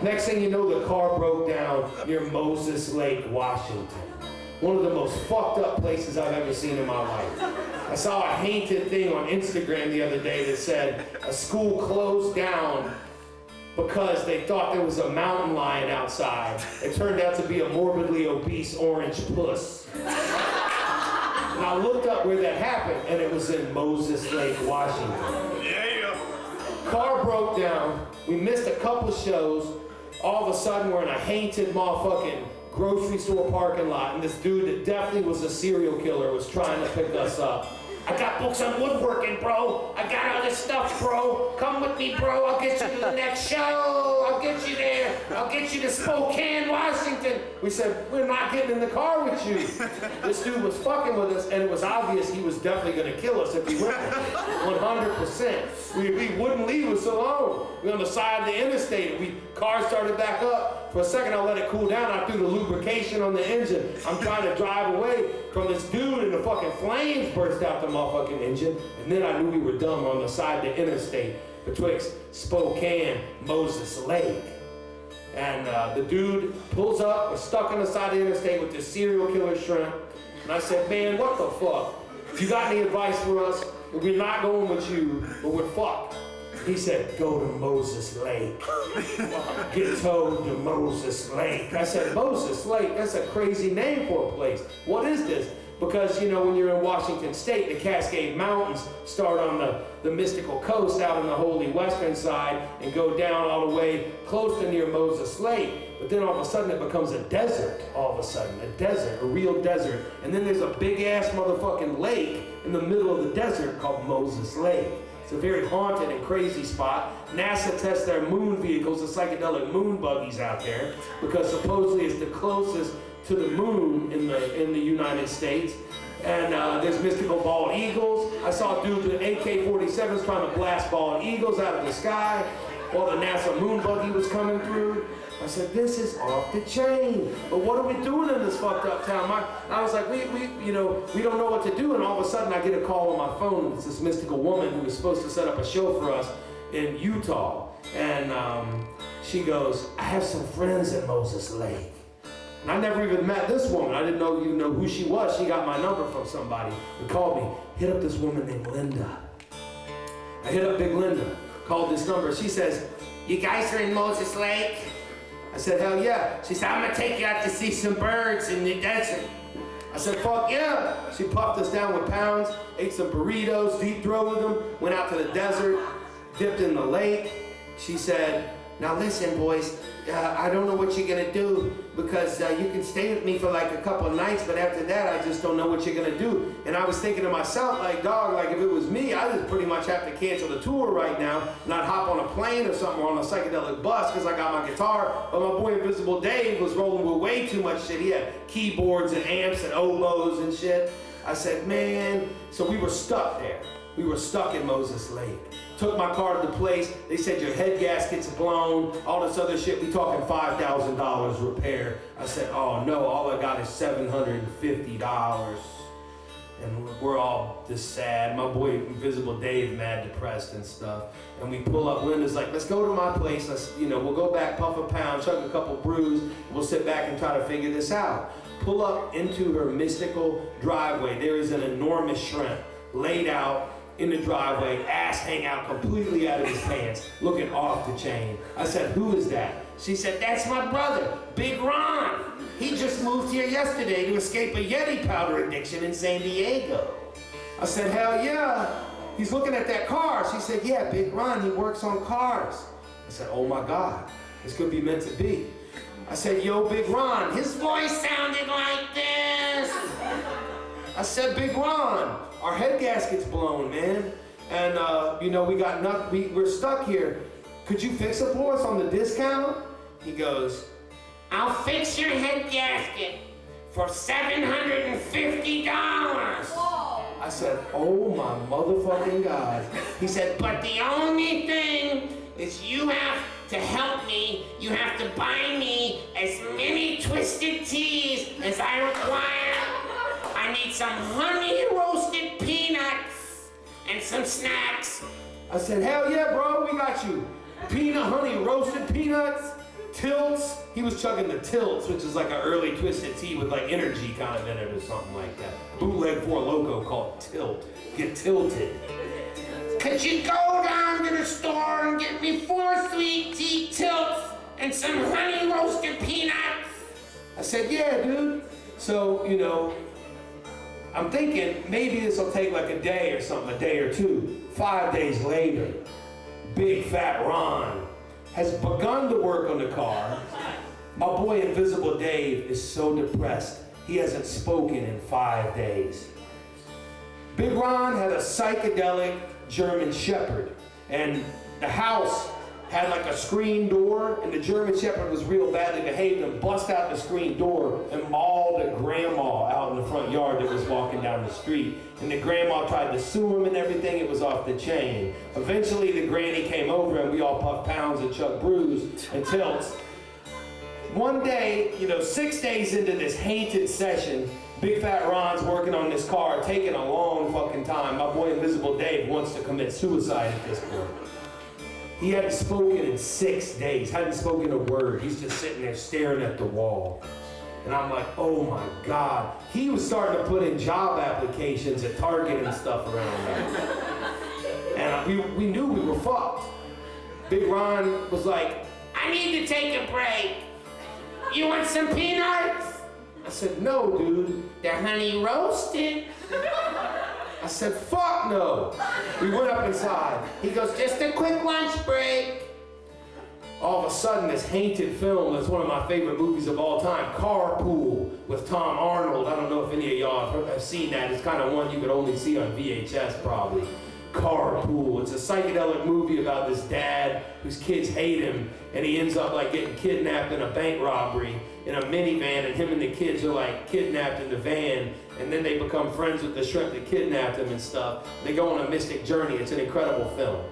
Next thing you know, the car broke down near Moses Lake, Washington. One of the most fucked up places I've ever seen in my life. I saw a haunted thing on Instagram the other day that said a school closed down because they thought there was a mountain lion outside. It turned out to be a morbidly obese orange puss. And I looked up where that happened, and it was in Moses Lake, Washington. Yeah. Car broke down. We missed a couple shows. All of a sudden, we're in a haunted motherfucking grocery store parking lot, and this dude that definitely was a serial killer was trying to pick us up. I got books on woodworking, bro. I got all this stuff, bro. Come with me, bro. I'll get you to the next show. I'll get you there. I'll get you to Spokane, Washington. We said, we're not getting in the car with you. This dude was fucking with us, and it was obvious he was definitely going to kill us if he went with us. 100%. We wouldn't leave us alone. We were on the side of the interstate. Cars started back up. For a second, I let it cool down. I threw the lubrication on the engine. I'm trying to drive away from this dude, and the fucking flames burst out the motherfucking engine. And then I knew we were done on the side of the interstate betwixt Spokane, Moses Lake. And the dude pulls up, we're stuck on the side of the interstate with this serial killer shrimp. And I said, man, what the fuck? If you got any advice for us, we're not going with you, but we're fucked. He said, go to Moses Lake. Get towed to Moses Lake. I said, Moses Lake? That's a crazy name for a place. What is this? Because, you know, when you're in Washington State, the Cascade Mountains start on the mystical coast out on the holy western side and go down all the way close to near Moses Lake. But then all of a sudden it becomes a desert, all of a sudden. A desert, a real desert. And then there's a big-ass motherfucking lake in the middle of the desert called Moses Lake. It's a very haunted and crazy spot. NASA tests their moon vehicles, the psychedelic moon buggies out there, because supposedly it's the closest to the moon in the United States. And there's mystical bald eagles. I saw dudes with AK-47s trying to blast bald eagles out of the sky while the NASA moon buggy was coming through. I said, this is off the chain. But what are we doing in this fucked up town? I was like, we don't know what to do. And all of a sudden I get a call on my phone. It's this mystical woman who was supposed to set up a show for us in Utah. And she goes, I have some friends at Moses Lake. And I never even met this woman. I didn't even know who she was. She got my number from somebody who called me. Hit up this woman named Linda. I hit up Big Linda, called this number. She says, you guys are in Moses Lake? I said, hell yeah. She said, I'm gonna take you out to see some birds in the desert. I said, fuck yeah. She puffed us down with pounds, ate some burritos, deep throated them, went out to the desert, dipped in the lake. She said, now listen, boys, I don't know what you're gonna do because you can stay with me for like a couple of nights, but after that, I just don't know what you're gonna do. And I was thinking to myself, like, dog, like if it was me, I just pretty much have to cancel the tour right now, not hop on a plane or something or on a psychedelic bus because I got my guitar. But my boy Invisible Dave was rolling with way too much shit. He had keyboards and amps and oboes and shit. I said, man, so we were stuck there. We were stuck in Moses Lake. Took my car to the place. They said your head gasket's blown, all this other shit. We talking $5,000 repair. I said, oh no, all I got is $750. And we're all just sad. My boy Invisible Dave, mad depressed and stuff. And we pull up, Linda's like, let's go to my place. We'll go back, puff a pound, chug a couple brews. We'll sit back and try to figure this out. Pull up into her mystical driveway. There is an enormous shrimp laid out in the driveway, ass hang out completely out of his pants, looking off the chain. I said, who is that? She said, that's my brother, Big Ron. He just moved here yesterday to escape a Yeti powder addiction in San Diego. I said, hell yeah. He's looking at that car. She said, yeah, Big Ron, he works on cars. I said, oh my God, this could be meant to be. I said, yo, Big Ron. His voice sounded like this. I said, Big Ron, our head gasket's blown, man. And, we got nothing, we're stuck here. Could you fix it for us on the discount? He goes, I'll fix your head gasket for $750. Whoa. I said, oh my motherfucking God. He said, but the only thing is you have to help me. You have to buy me as many twisted teas as I require. I need some honey roasted peanuts and some snacks. I said, hell yeah, bro, we got you. Honey roasted peanuts, tilts. He was chugging the tilts, which is like an early twisted tea with like energy kind of in it or something like that. Bootleg for a loco called Tilt. Get tilted. Could you go down to the store and get me 4 sweet tea tilts and some honey roasted peanuts? I said, yeah, dude. So, I'm thinking maybe this will take like a day or something, a day or two. 5 days later, Big Fat Ron has begun to work on the car. My boy Invisible Dave is so depressed, he hasn't spoken in 5 days. Big Ron had a psychedelic German Shepherd, and the house had like a screen door, and the German Shepherd was real badly behaved and bust out the screen door and mauled a grandma out in the front yard that was walking down the street. And the grandma tried to sue him and everything. It was off the chain. Eventually the granny came over and we all puffed pounds and chugged brews and tilts. one day, 6 days into this hated session, Big Fat Ron's working on this car, taking a long fucking time. My boy Invisible Dave wants to commit suicide at this point. He hadn't spoken in 6 days, hadn't spoken a word. He's just sitting there staring at the wall. And I'm like, oh my God. He was starting to put in job applications at Target and stuff around there. And we knew we were fucked. Big Ron was like, I need to take a break. You want some peanuts? I said, no, dude. They're honey roasted. I said, fuck no. We went up inside. He goes, just a quick lunch break. All of a sudden, this hated film that's one of my favorite movies of all time, Carpool, with Tom Arnold. I don't know if any of y'all have seen that. It's kind of one you could only see on VHS, probably. Carpool. It's a psychedelic movie about this dad whose kids hate him, and he ends up like getting kidnapped in a bank robbery in a minivan, and him and the kids are like kidnapped in the van, and then they become friends with the shrimp that kidnapped him and stuff. They go on a mystic journey. It's an incredible film,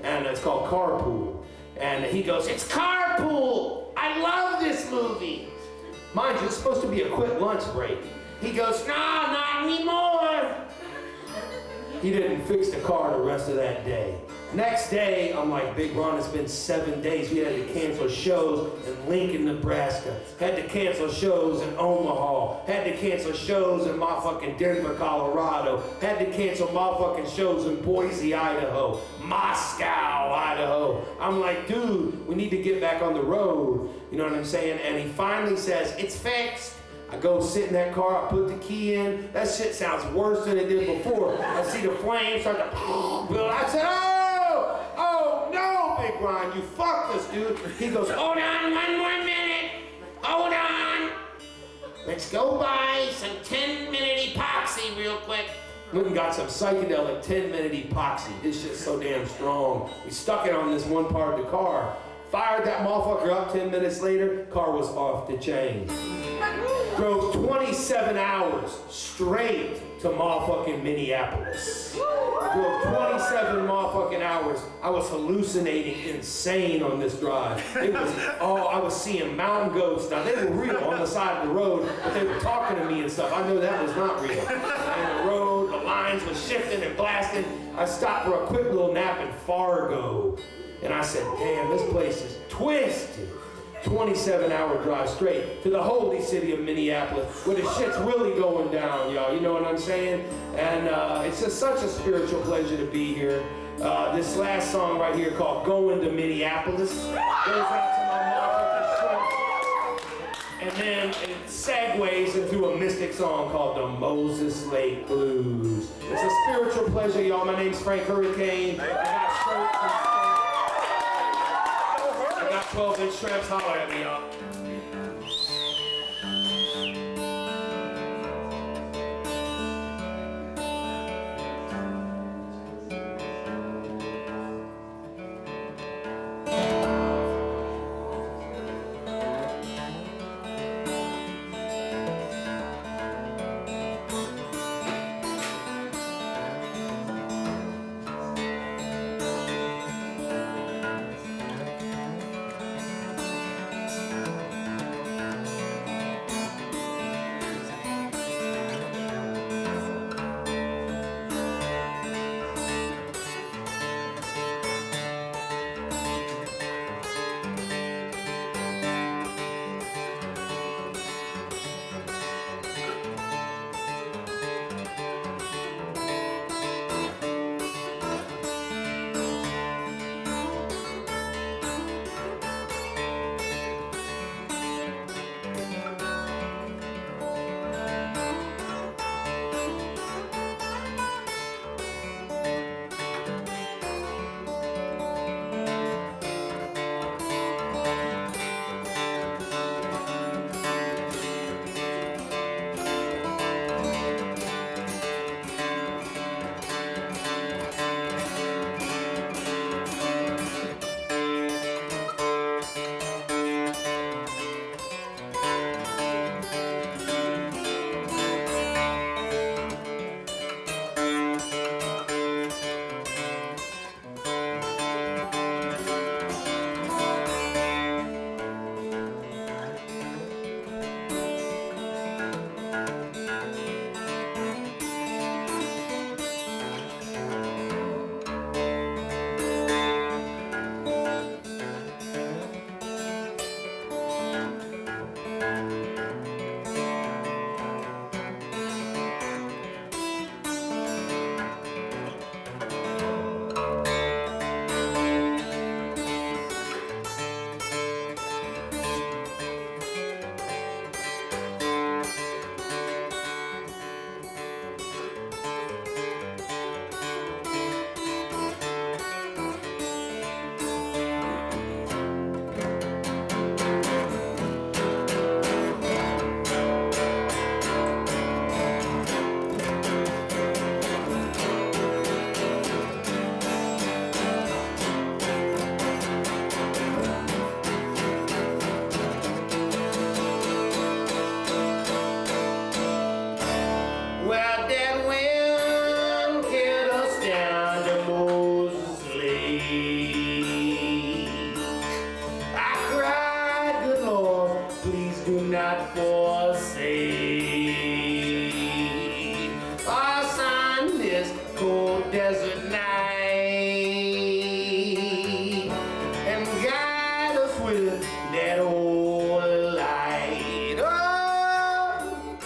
and it's called Carpool. And he goes, it's Carpool! I love this movie! Mind you, it's supposed to be a quick lunch break. He goes, no, not anymore! He didn't fix the car the rest of that day. Next day, I'm like, Big Ron, it's been 7 days. We had to cancel shows in Lincoln, Nebraska. Had to cancel shows in Omaha. Had to cancel shows in motherfucking Denver, Colorado. Had to cancel motherfucking shows in Boise, Idaho. Moscow, Idaho. I'm like, dude, we need to get back on the road. You know what I'm saying? And he finally says, it's fixed. I go sit in that car, I put the key in. That shit sounds worse than it did before. I see the flames start to build. I said, oh no, Big Ron, you fucked us, dude. He goes, hold on 1 more minute. Hold on. Let's go buy some 10-minute epoxy real quick. Went and got some psychedelic 10-minute epoxy. This shit's so damn strong. We stuck it on this one part of the car. Fired that motherfucker up 10 minutes later, car was off the chain. Drove 27 hours straight to motherfucking Minneapolis. Drove 27 motherfucking hours. I was hallucinating insane on this drive. It was, I was seeing mountain goats. Now, they were real on the side of the road, but they were talking to me and stuff. I know that was not real. And the road, the lines were shifting and blasting. I stopped for a quick little nap in Fargo. And I said, damn, this place is twisted. 27-hour drive straight to the holy city of Minneapolis, where the shit's really going down, y'all. You know what I'm saying? And it's just such a spiritual pleasure to be here. This last song right here called Going to Minneapolis goes out to my motherfucking shrimp. And then it segues into a mystic song called the Moses Lake Blues. It's a spiritual pleasure, y'all. My name's Frank Hurricane. I got shirts and 12-inch shrimps, holler at me, y'all. desert night and guide us with that old light. Oh,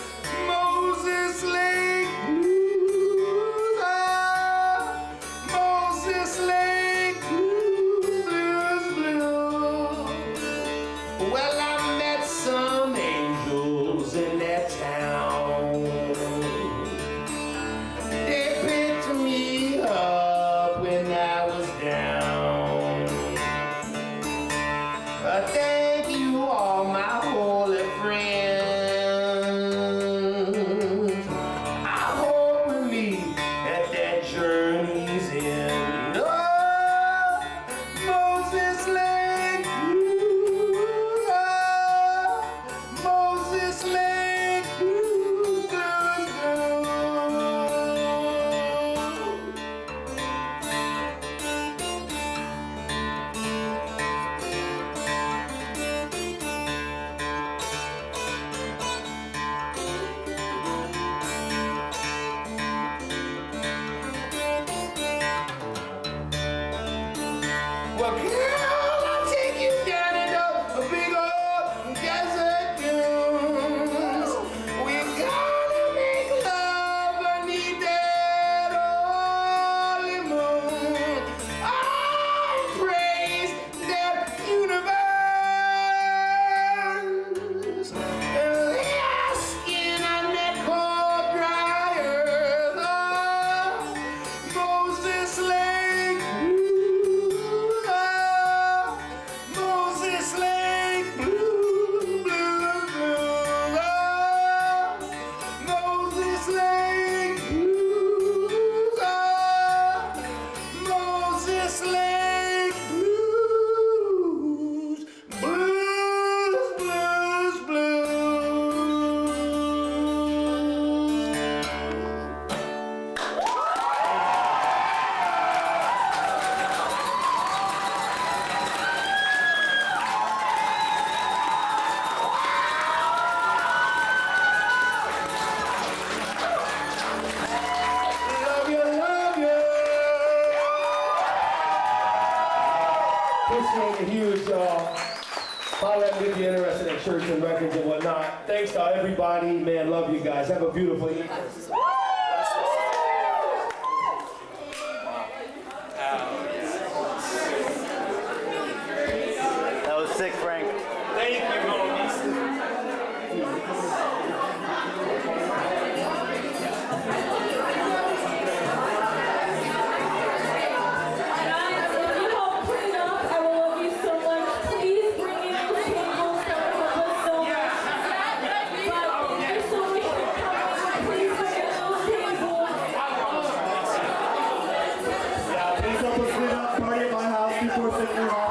Moses Lake Blues, oh, Moses Lake Blues, blues. Well, I met some angels in that town. They picked me up when I was down. Thank you, all my holy friends. I hope we meet at that journey's end. Oh, Moses Lake Blues, oh, Moses Lake Blues, blues, blues. Well, girl, I'll take you down in those big old desert dunes. We're gonna make love beneath that holy moon. I praise that universe and lay our skin on that cold, dry earth. Oh, Moses Lake Blues, oh, Moses Lake Blues, blues, blues. Oh, Moses Lake Blues, oh, Moses Lake Blues, blues, blues, blues. Love you, love you. Appreciate it huge, y'all. Holler at me if you're interested in shirts and records and whatnot. Thanks to everybody. Man, love you guys. Have a beautiful evening. That was sick, Frank. Thank you, homies. Guys, if you all clean up, I will love you so much. Please bring in your tables. That would help us so much. But thank you so much for coming. Please bring in those tables. Yeah, please help us clean up. Party at my house before 6 o'clock.